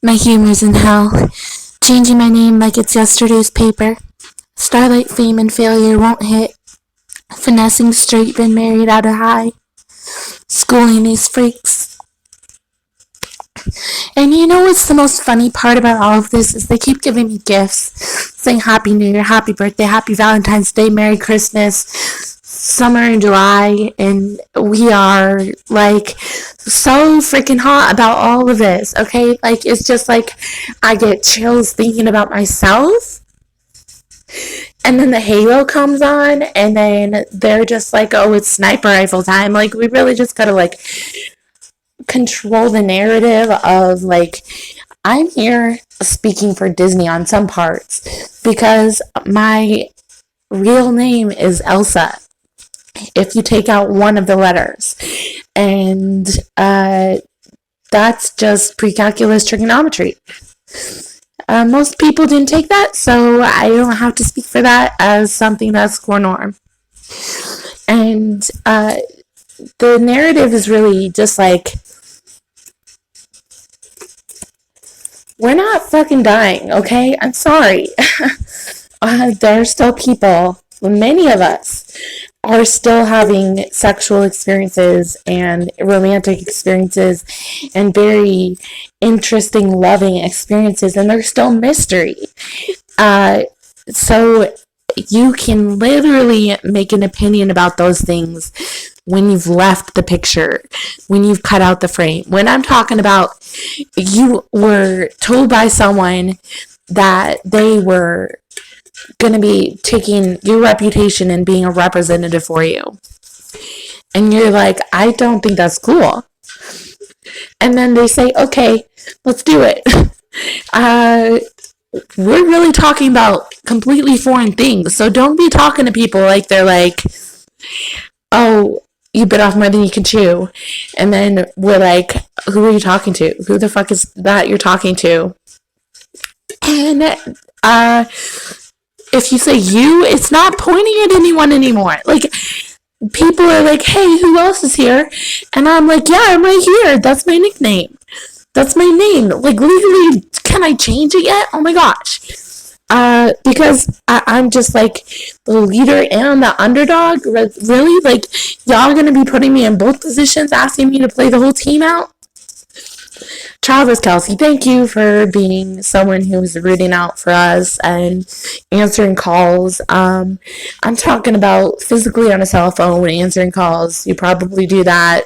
My humor's in hell. Changing my name like it's yesterday's paper. Starlight fame and failure won't hit. Finessing straight, been married out of high. Schooling these freaks. And you know what's the most funny part about all of this is they keep giving me gifts, saying Happy New Year, Happy Birthday, Happy Valentine's Day, Merry Christmas, summer in July, and we are like so freaking hot about all of this, okay? Like, it's just like I get chills thinking about myself. And then the halo comes on, and then they're just like, oh, it's sniper rifle time. Like, we really just gotta like control the narrative of like, I'm here speaking for Disney on some parts because my real name is Elsa if you take out one of the letters, and that's just pre-calculus trigonometry. Most people didn't take that, so I don't have to speak for that as something that's core norm. And the narrative is really just like, we're not fucking dying, okay? I'm sorry. There are still people, many of us, are still having sexual experiences and romantic experiences and very interesting, loving experiences, and there's still mystery. So you can literally make an opinion about those things when you've left the picture, when you've cut out the frame. When I'm talking about you were told by someone that they were going to be taking your reputation and being a representative for you, and you're like, I don't think that's cool. And then they say, okay, let's do it. We're really talking about completely foreign things, so don't be talking to people like they're like, oh, you bit off more than you can chew. And then we're like, who are you talking to? Who the fuck is that you're talking to? And if you say you, it's not pointing at anyone anymore. Like, people are like, hey, who else is here? And I'm like, yeah, I'm right here. That's my nickname. That's my name. Like, legally, can I change it yet? Oh my gosh. Because I'm just like the leader and the underdog. Really? Like, y'all gonna be putting me in both positions, asking me to play the whole team out? Travis Kelsey, thank you for being someone who's rooting out for us and answering calls. I'm talking about physically on a cell phone answering calls. You probably do that.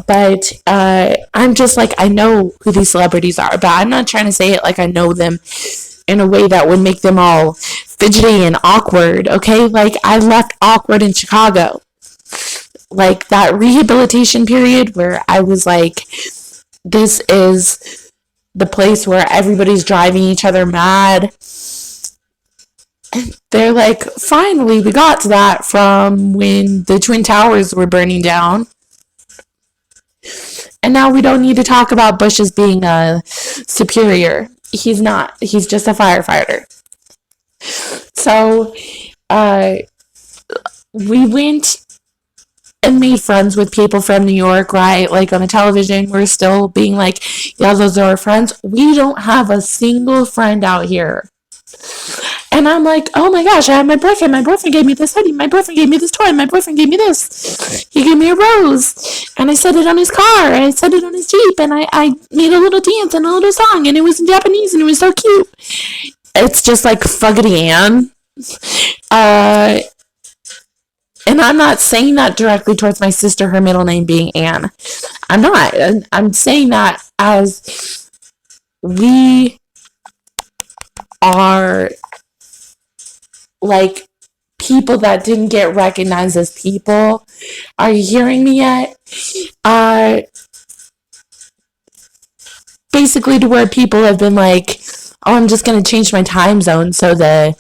But I'm just like, I know who these celebrities are, but I'm not trying to say it like I know them in a way that would make them all fidgety and awkward, okay? Like, I left awkward in Chicago. Like, that rehabilitation period where I was like, this is the place where everybody's driving each other mad. And they're like, finally, we got to that from when the Twin Towers were burning down. And now we don't need to talk about Bush as being a superior. He's not. He's just a firefighter. So, we went and made friends with people from New York, right? Like, on the television, we're still being like, yeah, those are our friends. We don't have a single friend out here. And I'm like, oh my gosh, I have my boyfriend. My boyfriend gave me this hoodie. My boyfriend gave me this toy. My boyfriend gave me this. He gave me a rose. And I set it on his car. And I set it on his Jeep. And I made a little dance and a little song. And it was in Japanese. And it was so cute. It's just like Fuggity Ann. And I'm not saying that directly towards my sister, her middle name being Anne. I'm not. I'm saying that as we are like people that didn't get recognized as people. Are you hearing me yet? Basically to where people have been like, oh, I'm just going to change my time zone so the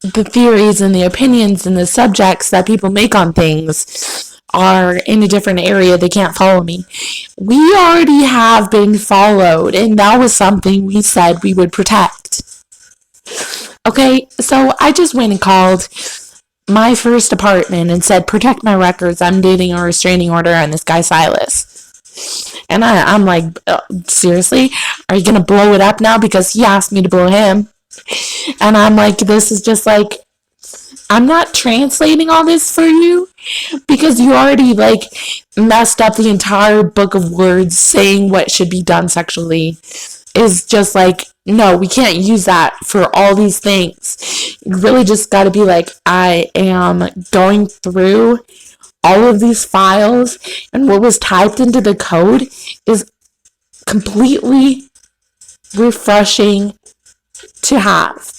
theories and the opinions and the subjects that people make on things are in a different area. They can't follow me. We already have been followed, and that was something we said we would protect. Okay, so I just went and called my first apartment and said, protect my records. I'm dating a restraining order on this guy Silas. And I'm like, seriously? Are you going to blow it up now because he asked me to blow him? And I'm like, this is just like, I'm not translating all this for you because you already like messed up the entire book of words saying what should be done sexually. Is just like, no, we can't use that for all these things. You really just got to be like, I am going through all of these files, and what was typed into the code is completely refreshing to have.